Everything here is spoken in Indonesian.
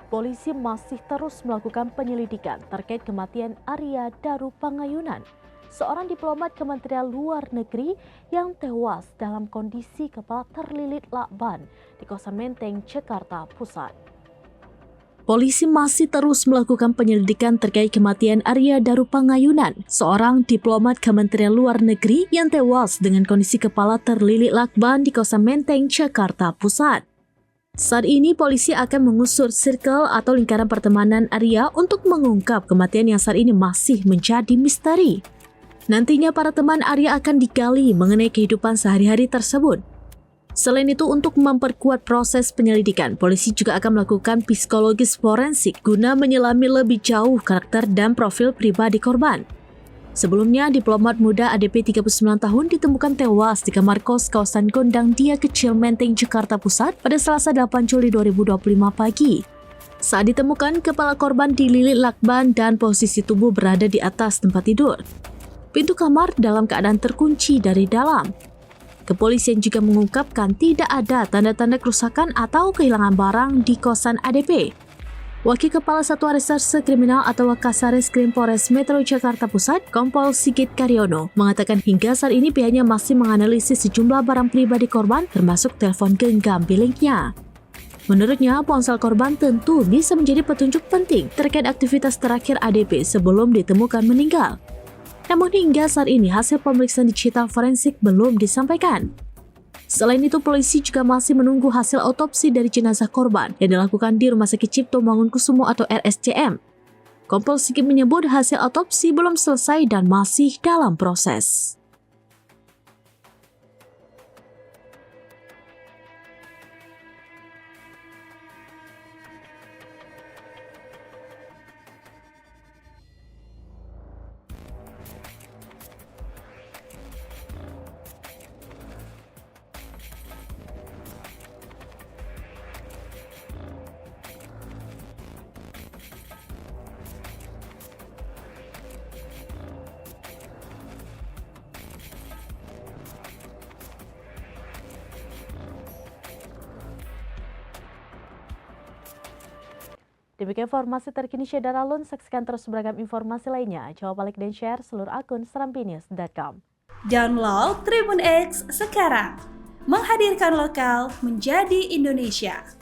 Polisi masih terus melakukan penyelidikan terkait kematian Arya Daru Pangayunan, seorang diplomat Kementerian Luar Negeri yang tewas dalam kondisi kepala terlilit lakban di kawasan Menteng, Jakarta Pusat. Polisi masih terus melakukan penyelidikan terkait kematian Arya Daru Pangayunan, seorang diplomat Kementerian Luar Negeri yang tewas dengan kondisi kepala terlilit lakban di kawasan Menteng, Jakarta Pusat. Saat ini polisi akan mengusur circle atau lingkaran pertemanan Arya untuk mengungkap kematian yang saat ini masih menjadi misteri. Nantinya para teman Arya akan digali mengenai kehidupan sehari-hari tersebut. Selain itu, untuk memperkuat proses penyelidikan, polisi juga akan melakukan psikologis forensik guna menyelami lebih jauh karakter dan profil pribadi korban. Sebelumnya, diplomat muda ADP 39 tahun ditemukan tewas di kamar kos kawasan Gondang Dia Kecil Menteng, Jakarta Pusat pada Selasa 8 Juli 2025 pagi. Saat ditemukan, kepala korban dililit lakban dan posisi tubuh berada di atas tempat tidur. Pintu kamar dalam keadaan terkunci dari dalam. Kepolisian juga mengungkapkan tidak ada tanda-tanda kerusakan atau kehilangan barang di kosan ADP. Wakil Kepala Satuan Reserse Kriminal atau Wakasareskrim Polres Metro Jakarta Pusat, Kompol Sigit Karyono, mengatakan hingga saat ini pihaknya masih menganalisis sejumlah barang pribadi korban termasuk telepon genggam miliknya. Menurutnya, ponsel korban tentu bisa menjadi petunjuk penting terkait aktivitas terakhir ADP sebelum ditemukan meninggal. Namun hingga saat ini hasil pemeriksaan digital forensik belum disampaikan. Selain itu, polisi juga masih menunggu hasil otopsi dari jenazah korban yang dilakukan di Rumah Sakit Cipto Mangunkusumo atau RSCM. Kompol Sigit menyebut hasil otopsi belum selesai dan masih dalam proses. Demikian informasi terkini Syedara Lun. Saksikan terus beragam informasi lainnya. Jangan lupa like dan share seluruh akun serampinews.com. Download Tribun X sekarang. Menghadirkan lokal menjadi Indonesia.